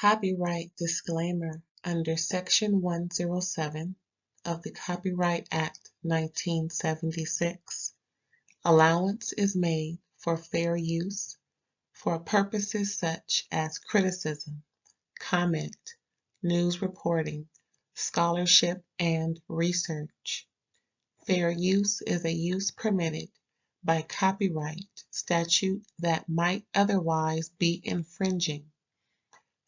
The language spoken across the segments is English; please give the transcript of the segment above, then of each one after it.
Copyright disclaimer under Section 107 of the Copyright Act 1976. Allowance is made for fair use for purposes such as criticism, comment, news reporting, scholarship, and research. Fair use is a use permitted by copyright statute that might otherwise be infringing.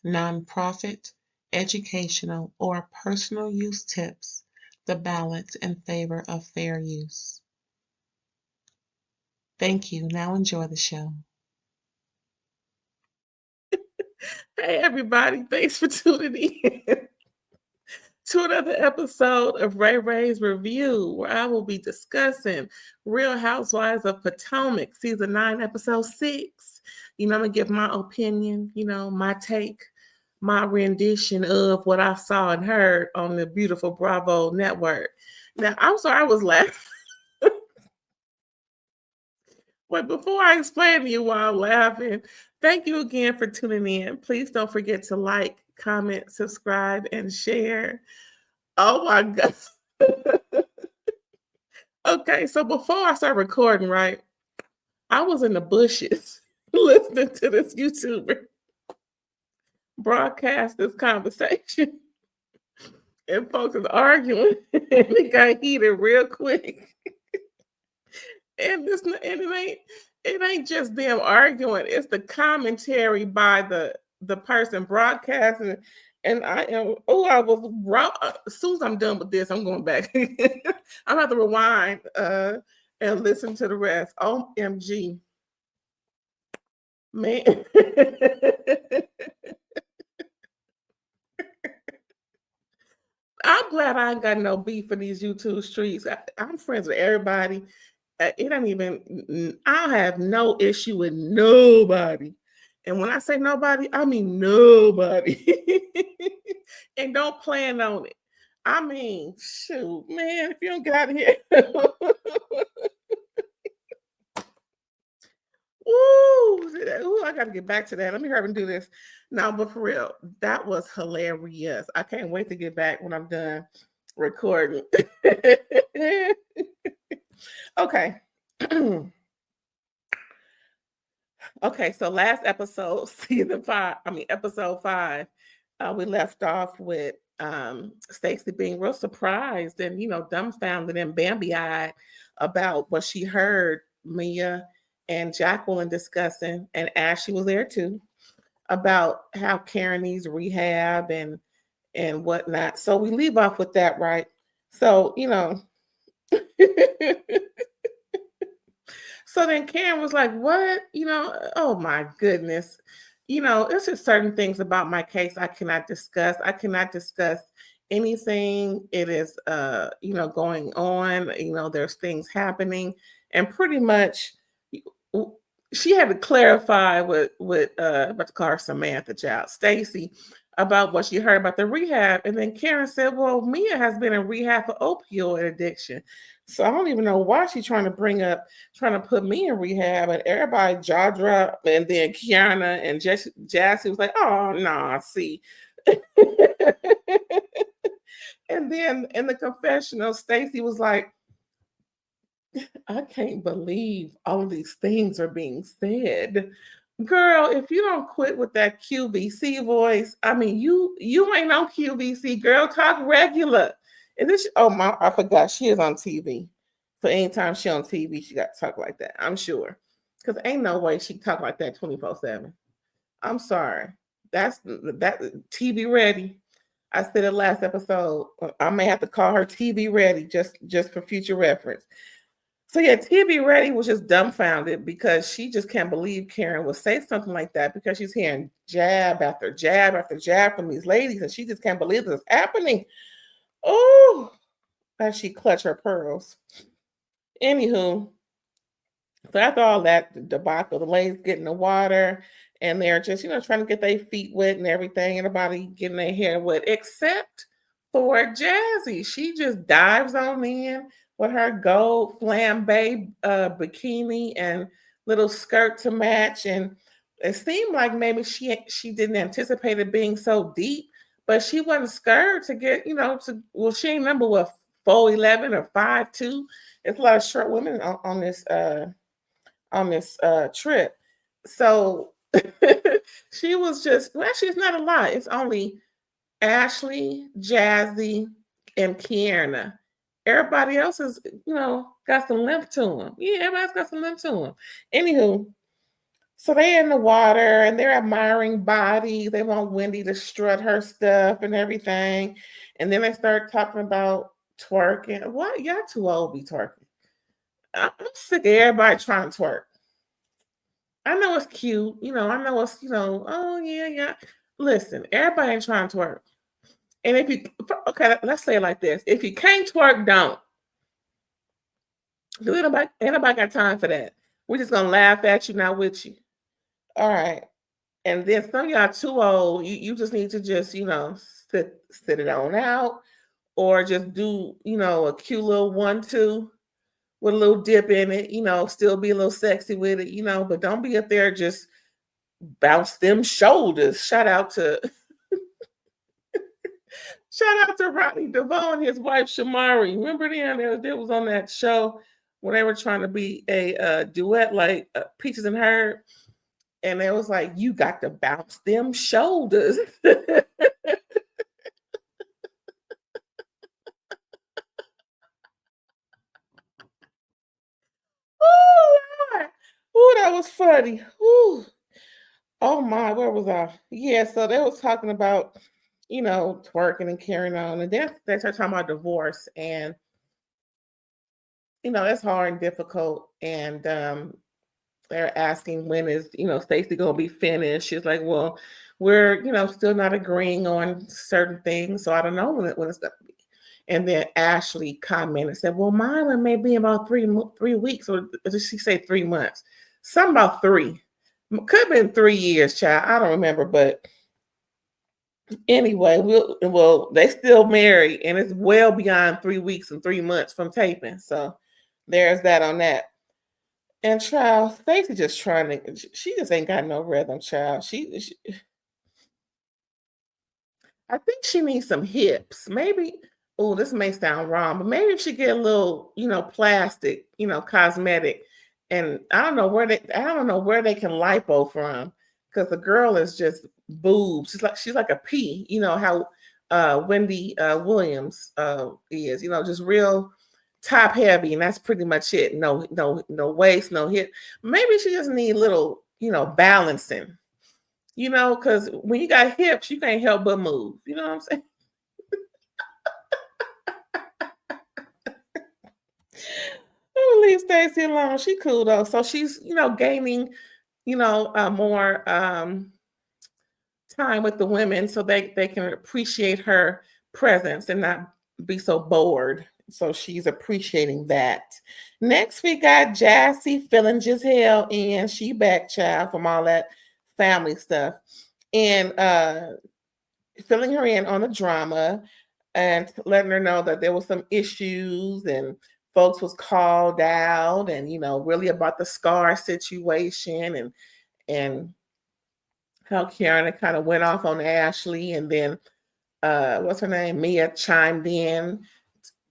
Nonprofit, educational, or personal use tips the balance in favor of fair use. Thank you. Now enjoy the show. Hey, everybody. Thanks for tuning in to another episode of RAERAEs Review, where I will be discussing Real Housewives of Potomac, Season 9, Episode 6. I'm going to give my opinion, my take, my rendition of what I saw and heard on the beautiful Bravo network. Now, I'm sorry I was laughing. But before I explain to you why I'm laughing, thank you again for tuning in. Please don't forget to like, comment, subscribe, and share. Oh my God. Okay, so before I start recording, right, I was in the bushes listening to this YouTuber broadcast this conversation. And folks is arguing, and it got heated real quick. And it ain't just them arguing, it's the commentary by the person broadcasting. And I was wrong. As soon as I'm done with this, I'm going back. I'm about to rewind and listen to the rest. OMG. Man. I'm glad I ain't got no beef in these YouTube streets. I'm friends with everybody. I don't have no issue with nobody. And when I say nobody, I mean nobody. And don't plan on it. I mean, shoot, man, if you don't get out of here. Ooh, I got to get back to that. Let me hurry and do this. No, but for real, that was hilarious. I can't wait to get back when I'm done recording. Okay. Okay, so last episode, episode 5, we left off with Stacey being real surprised and, dumbfounded and Bambi-eyed about what she heard Mia and Jacqueline discussing, and Ashley was there too, about how Karen needs rehab and whatnot. So we leave off with that, right? So, so then Karen was like, what? Oh my goodness. It's just certain things about my case I cannot discuss. I cannot discuss anything. It is, going on. There's things happening. And pretty much she had to clarify with about to call her Samantha child, Stacey, about what she heard about the rehab. And then Karen said, well, Mia has been in rehab for opioid addiction. So I don't even know why she's trying to put me in rehab. And everybody jaw dropped. And then Kiarna and Jassy was like, oh, nah, see. And then in the confessional, Stacey was like, I can't believe all of these things are being said. Girl, if you don't quit with that QVC voice, I mean, you ain't on QVC, girl. Talk regular. And this, I forgot she is on TV. So anytime she on TV, she got to talk like that. I'm sure, because ain't no way she talk like that 24/7. I'm sorry. That TV ready. I said it last episode. I may have to call her TV ready just for future reference. So yeah, TV Ready was just dumbfounded because she just can't believe Karen would say something like that, because she's hearing jab after jab after jab from these ladies, and she just can't believe this is happening. Oh, as she clutched her pearls. Anywho, so after all that debacle, the ladies get in the water and they're just, trying to get their feet wet and everything, and everybody getting their hair wet, except for Jazzy. She just dives on in with her gold flambe bikini and little skirt to match, and it seemed like maybe she didn't anticipate it being so deep, but she wasn't scared to get, she ain't number what 4'11" or 5'2". It's a lot of short women on this trip. So she was just, well, actually, it's not a lot. It's only Ashley, Jazzy, and Kiarna. Everybody else is, got some lymph to them. Yeah, everybody's got some lymph to them. Anywho, so they're in the water and they're admiring bodies. They want Wendy to strut her stuff and everything. And then they start talking about twerking. What? Y'all too old to be twerking. I'm sick of everybody trying to twerk. I know it's cute. I know it's, oh, yeah, yeah. Listen, everybody ain't trying to twerk. And if you, okay, let's say it like this. If you can't twerk, don't. Ain't nobody got time for that. We're just going to laugh at you, not with you. All right. And then some of y'all too old. You just need to just, sit it on out, or just do, a cute little 1-2 with a little dip in it, still be a little sexy with it, but don't be up there just bounce them shoulders. Shout out to Rodney DeVoe and his wife Shamari. Remember them? They was on that show when they were trying to be a duet like Peaches and Herb. And it was like, you got to bounce them shoulders. Oh, Lord. Ooh, that was funny. Ooh. Oh my, where was I? Yeah, so they was talking about, twerking and carrying on. And then they started talking about divorce. And, it's hard and difficult. And they're asking when is, Stacey gonna be finished. She's like, well, we're, still not agreeing on certain things. So I don't know when it's gonna be. And then Ashley commented and said, well, mine may be about 3 weeks, or did she say 3 months? Something about 3. Could have been 3 years, child. I don't remember, but anyway, they still married, and it's well beyond 3 weeks and 3 months from taping. So there's that on that. And child, Stacey just trying to. She just ain't got no rhythm, child. I think she needs some hips. Maybe. Oh, this may sound wrong, but maybe if she get a little, plastic, cosmetic, and I don't know where they can lipo from, because the girl is just boobs. She's like a P. You know how Wendy Williams is. Just real top heavy, and that's pretty much it. No waist, no hip. Maybe she just need little, balancing. Because when you got hips, you can't help but move. You know what I'm saying? I'm gonna leave Stacey alone. She cool though. So she's, gaining, more time with the women, so they can appreciate her presence and not be so bored. So she's appreciating that. Next, we got Jazzy filling Gizzhell in. She back, child, from all that family stuff. And filling her in on the drama and letting her know that there was some issues and folks was called out, and really about the scar situation, and how Kiarna kind of went off on Ashley, and then what's her name, Mia, chimed in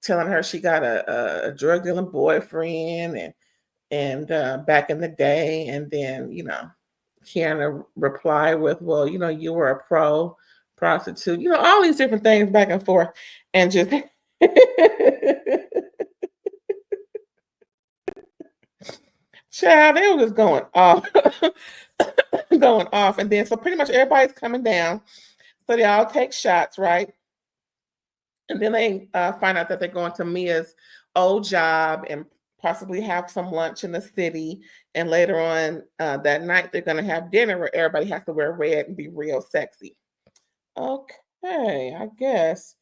telling her she got a drug dealing boyfriend and back in the day, and then Kiarna replied with, well, you were a pro prostitute, all these different things back and forth, and just child, they were just going off, going off, and then so pretty much everybody's coming down, so they all take shots, right? And then they find out that they're going to Mia's old job and possibly have some lunch in the city. And later on that night, they're going to have dinner where everybody has to wear red and be real sexy. Okay, I guess.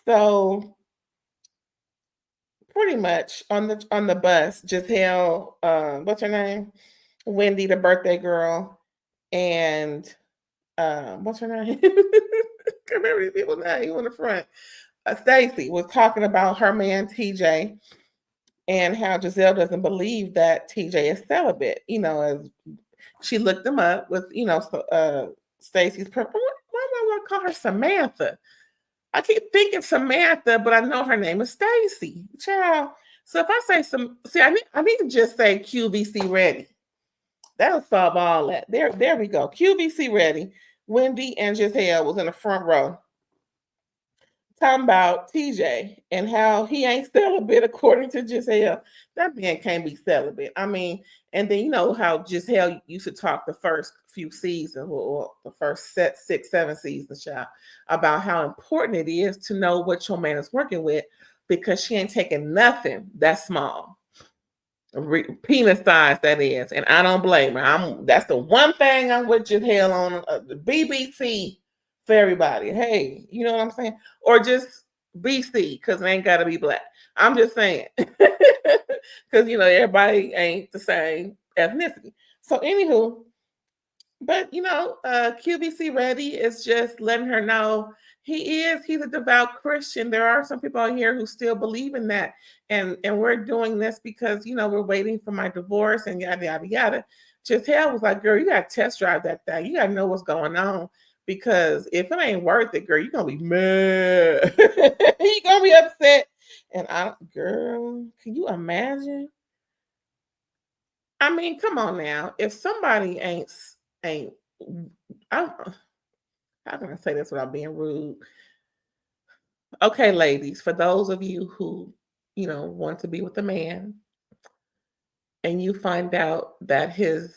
So pretty much on the bus, Gizzhell, what's her name? Wendy, the birthday girl, and what's her name? I can't remember these people's name on the front. Stacey was talking about her man TJ and how Gizzhell doesn't believe that TJ is celibate. She looked him up with, Stacey's purple. Why do I want to call her Samantha? I keep thinking Samantha, but I know her name is Stacey. Child. So if I say I need to just say QVC ready. That'll solve all that. There we go. QVC ready. Wendy and Gizzhell was in the front row talking about TJ and how he ain't celibate according to Gizzhell. That man can't be celibate. I mean, and then you know how Gizzhell used to talk the first few seasons or the first 6-7 seasons, child, about how important it is to know what your man is working with because she ain't taking nothing that small. Penis size, that is, and I don't blame her. That's the one thing I'm with Gizzhell on, the BBC for everybody. Hey, you know what I'm saying? Or just BC, because it ain't got to be black. I'm just saying, because everybody ain't the same ethnicity. So anywho, but QVC ready is just letting her know he's a devout Christian. There are some people out here who still believe in that. And we're doing this because, we're waiting for my divorce and yada, yada, yada. Gizzhell was like, girl, you got to test drive that thing. You got to know what's going on. Because if it ain't worth it, girl, you're going to be mad. You're going to be upset. And girl, can you imagine? I mean, come on now. If somebody ain't, how can I say this without being rude? Okay, ladies, for those of you who, want to be with a man and you find out that his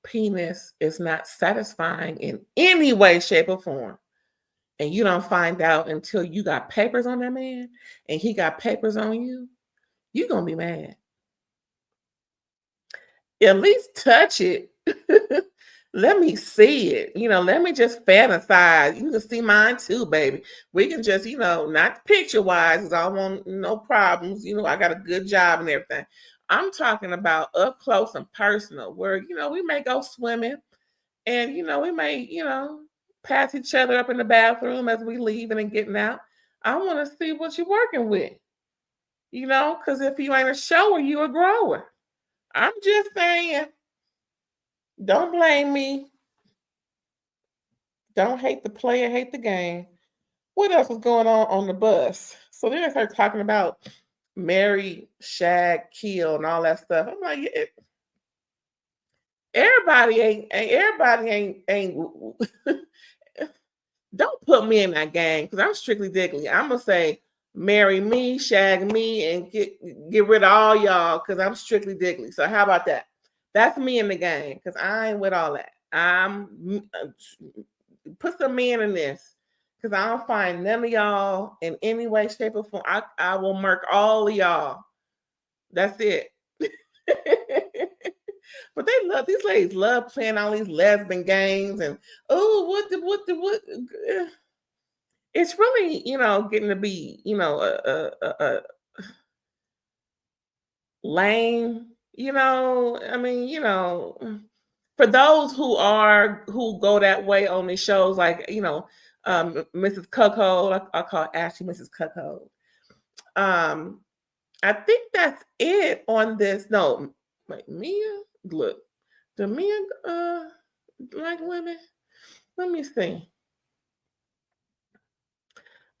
penis is not satisfying in any way, shape, or form, and you don't find out until you got papers on that man and he got papers on you, you're going to be mad. At least touch it. Let me see it. Let me just fantasize. You can see mine too, baby. We can just, not picture wise, because I want no problems. I got a good job and everything. I'm talking about up close and personal, where, we may go swimming and, we may, pass each other up in the bathroom as we leaving and getting out. I want to see what you're working with, because if you ain't a shower, you a grower. I'm just saying. Don't blame me. Don't hate the player, hate the game. What else was going on the bus? So then I started talking about marry, shag, kill, and all that stuff. I'm like, everybody ain't. Don't put me in that gang because I'm strictly diggly. I'm gonna say marry me, shag me, and get rid of all y'all because I'm strictly diggly. So how about that? That's me in the game because I ain't with all that. I'm put some men in this because I don't find none of y'all in any way, shape, or form. I will murk all of y'all. That's it. But these ladies love playing all these lesbian games and what. It's really, getting to be, a lame, I mean, for those who go that way on these shows, like, Mrs. Cuckold, I call Ashley Mrs. Cuckold. I think that's it on this. No, wait, Mia, look, do Mia like women? Let me see.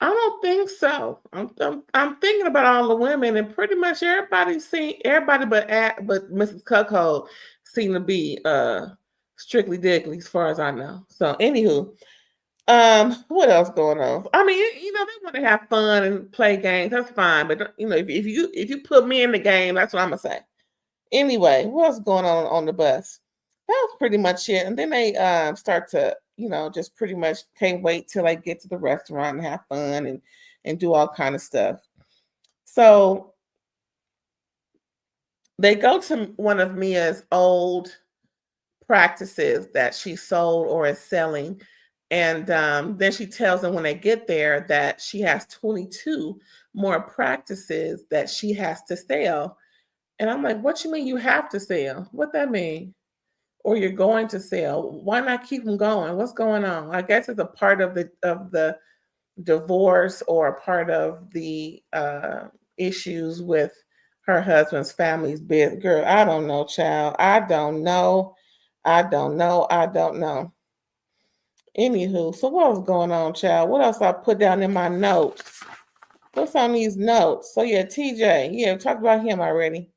I don't think so. I'm thinking about all the women, and pretty much everybody but Mrs. Cuckold seem to be strictly diggly as far as I know. So anywho, what else going on? I mean, they want to have fun and play games. That's fine, but if you put me in the game, that's what I'm gonna say. Anyway, what's going on the bus? That was pretty much it. And then they start to, just pretty much can't wait till I get to the restaurant and have fun and do all kind of stuff. So they go to one of Mia's old practices that she sold or is selling. And then she tells them when they get there that she has 22 more practices that she has to sell. And I'm like, what you mean you have to sell? What that mean? Or you're going to sell? Why not keep them going? What's going on? I guess it's a part of the divorce or a part of the issues with her husband's family's business. Girl, I don't know, child. I don't know. I don't know. I don't know. Anywho, so what was going on, child? What else I put down in my notes? What's on these notes? So yeah, TJ. Yeah, we talked about him already.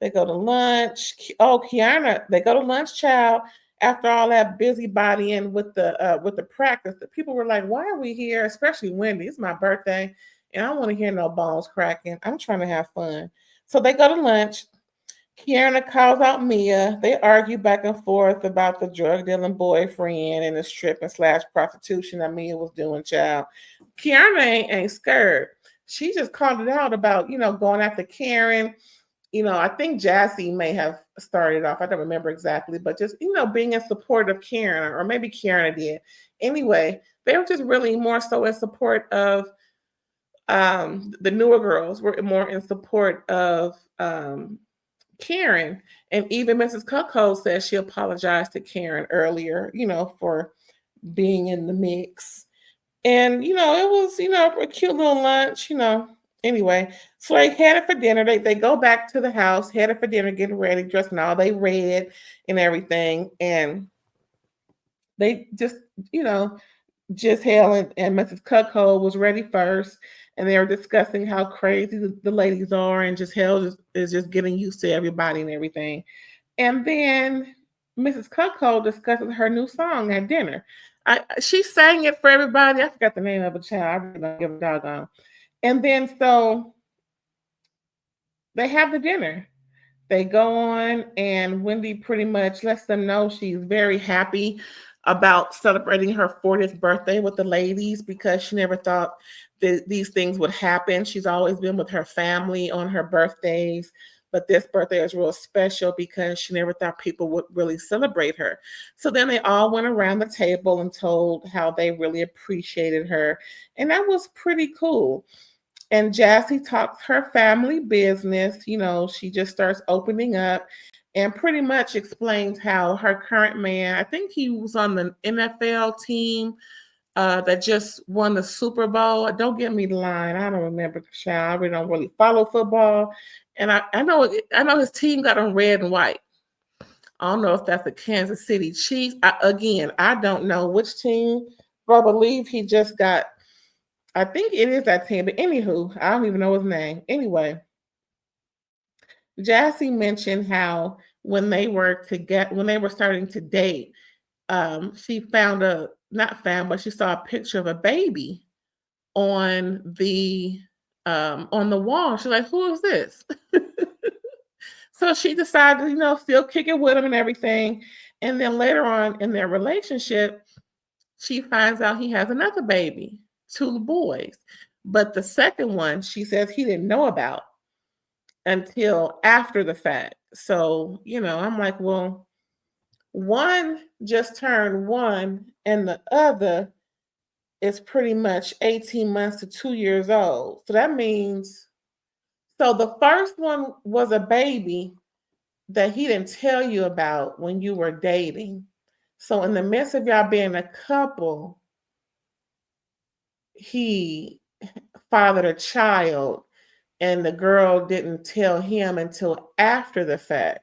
They go to lunch. Oh, Kiarna, they go to lunch, child. After all that busybodying with the practice, the people were like, "Why are we here?" Especially Wendy. It's my birthday, and I don't want to hear no bones cracking. I'm trying to have fun. So they go to lunch. Kiarna calls out Mia. They argue back and forth about the drug dealing boyfriend and the stripping slash prostitution that Mia was doing, child. Kiarna ain't scared. She just called it out about, going after Karen. I think Jassy may have started off. I don't remember exactly, but just, being in support of Karen, or maybe Kiarna did. Anyway, they were just really more so in support of the newer girls were more in support of Karen. And even Mrs. Cuckold says she apologized to Karen earlier, for being in the mix. And, it was, a cute little lunch, Anyway, so they headed for dinner. They go back to the house, headed for dinner, getting ready, dressed in all they red and everything. And they just, Gizzhell and Mrs. Cuckold was ready first. And they were discussing how crazy the ladies are, and Gizzhell is just getting used to everybody and everything. And then Mrs. Cuckold discusses her new song at dinner. She sang it for everybody. I forgot the name of a child. I really don't give a doggone. And then so they have the dinner. They go on, and Wendy pretty much lets them know she's very happy about celebrating her 40th birthday with the ladies, because she never thought that these things would happen. She's always been with her family on her birthdays, but this birthday is real special because she never thought people would really celebrate her. So then they all went around the table and told how they really appreciated her, and that was pretty cool. And Jassy talks her family business. She just starts opening up and pretty much explains how her current man, I think he was on the NFL team that just won the Super Bowl. Don't get me the line. I don't remember the child. I really don't really follow football. And I know his team got on red and white. I don't know if that's the Kansas City Chiefs. I don't know which team, but I believe he just got, I think it is that team. But anywho, I don't even know his name. Anyway, Jassy mentioned how when they were starting to date, she found but she saw a picture of a baby on the wall. She's like, "Who is this?" So she decided, still kick it with him and everything. And then later on in their relationship, she finds out he has another baby, two boys. But the second one, she says he didn't know about until after the fact. So, I'm like, well, one just turned one, and the other is pretty much 18 months to 2 years old. So that means, so the first one was a baby that he didn't tell you about when you were dating. So in the midst of y'all being a couple, he fathered a child, and the girl didn't tell him until after the fact.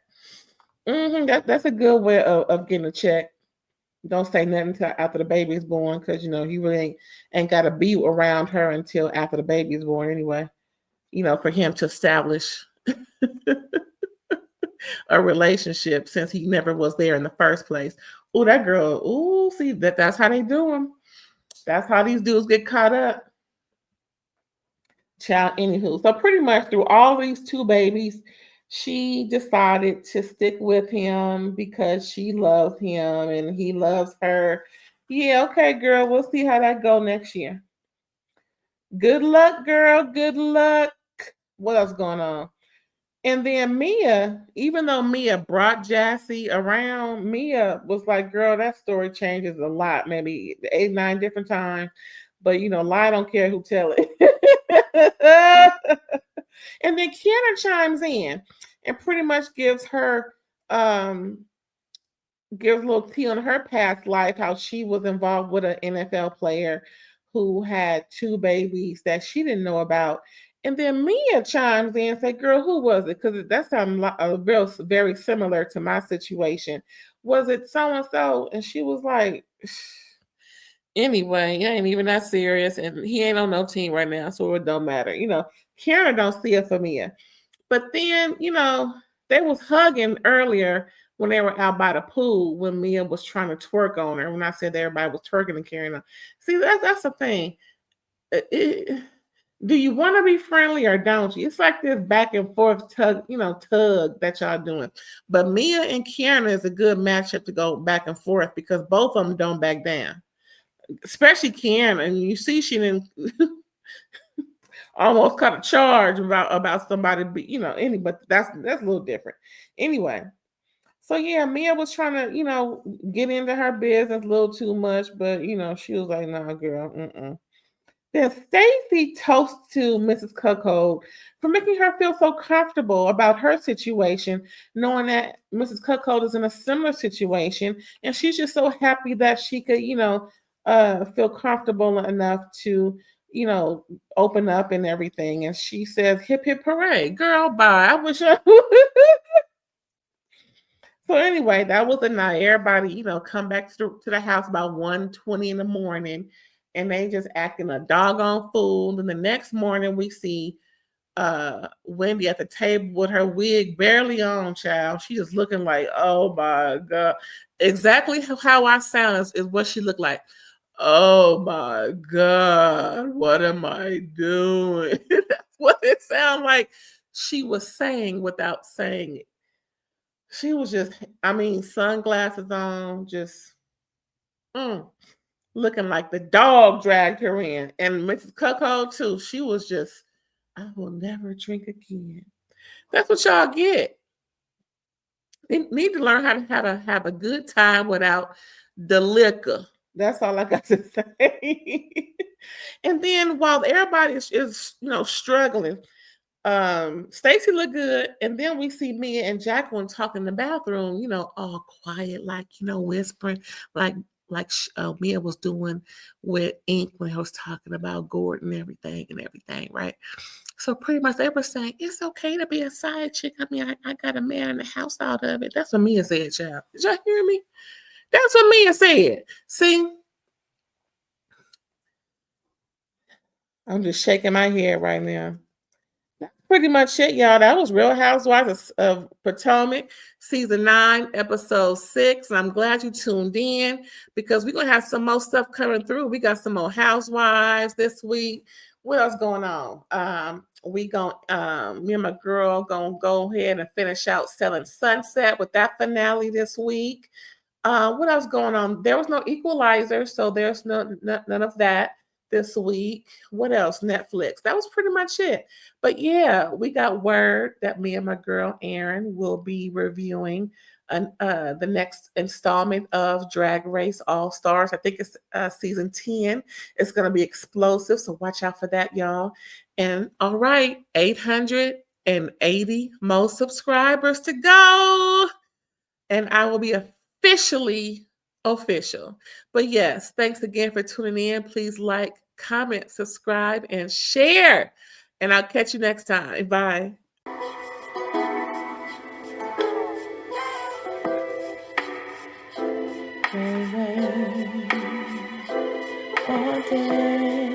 That's a good way of getting a check. Don't say nothing until after the baby is born, because you really ain't got to be around her until after the baby is born anyway. For him to establish a relationship, since he never was there in the first place. Oh, that girl. Oh, see that's how they do them. That's how these dudes get caught up. Child, anywho. So pretty much through all these two babies, she decided to stick with him because she loves him and he loves her. Yeah, okay, girl. We'll see how that go next year. Good luck, girl. Good luck. What else going on? And then Mia, even though Mia brought Jassy around, Mia was like, girl, that story changes a lot, maybe 8, 9 different times. But lie, don't care who tell it. And then Kiarna chimes in and pretty much gives a little tea on her past life, how she was involved with an NFL player who had two babies that she didn't know about. And then Mia chimes in and say, "Girl, who was it? Because that sounds very similar to my situation. Was it so and so?" And she was like, "Anyway, it ain't even that serious, and he ain't on no team right now, so it don't matter." Kiarna don't see it for Mia. But then, they was hugging earlier when they were out by the pool when Mia was trying to twerk on her. When I said everybody was twerking and carrying on. See, that's the thing. Do you want to be friendly or don't you? It's like this back and forth tug that y'all doing. But Mia and Kiarna is a good matchup to go back and forth because both of them don't back down. Especially Kiarna, and you see she didn't almost cut a charge about somebody, but that's a little different. Anyway, so yeah, Mia was trying to, get into her business a little too much, but she was like, "Nah, girl, mm-mm." Then Stacey toasts to Mrs. Cuckold for making her feel so comfortable about her situation, knowing that Mrs. Cuckold is in a similar situation, and she's just so happy that she could, feel comfortable enough to, open up and everything. And she says, "Hip hip hooray, girl, bye. I wish I." So anyway, that was the night. Everybody, come back to the house about 1:20 in the morning, and they just acting a doggone fool. And the next morning, we see Wendy at the table with her wig barely on, child. She just looking like, oh my God. Exactly how I sound is what she looked like. Oh my God, what am I doing? That's what it sounded like she was saying without saying it. She was just, sunglasses on, just looking like the dog dragged her in. And Mrs. Cuckold, too, she was just, "I will never drink again." That's what y'all get. They need to learn how to have a good time without the liquor. That's all I got to say. And then while everybody is struggling, Stacey looked good, and then we see Mia and Jacqueline talking in the bathroom, all quiet, like whispering, like Mia was doing with Ink when he was talking about Gordon and everything, right? So pretty much they were saying it's okay to be a side chick. I got a man in the house out of it. That's what Mia said, child. Did y'all hear me? That's what Mia said. See, I'm just shaking my head right now. That's pretty much it, y'all. That was Real Housewives of Potomac, season 9, episode 6. And I'm glad you tuned in because we're gonna have some more stuff coming through. We got some more housewives this week. What else going on? Me and my girl gonna go ahead and finish out Selling Sunset with that finale this week. What else going on? There was no Equalizer, so there's none of that this week. What else? Netflix. That was pretty much it. But yeah, we got word that me and my girl Erin will be reviewing the next installment of Drag Race All Stars. I think it's season 10. It's going to be explosive, so watch out for that, y'all. And all right, 880 more subscribers to go. And I will be officially official. But yes, thanks again for tuning in. Please like, comment, subscribe, and share. And I'll catch you next time. Bye. All day.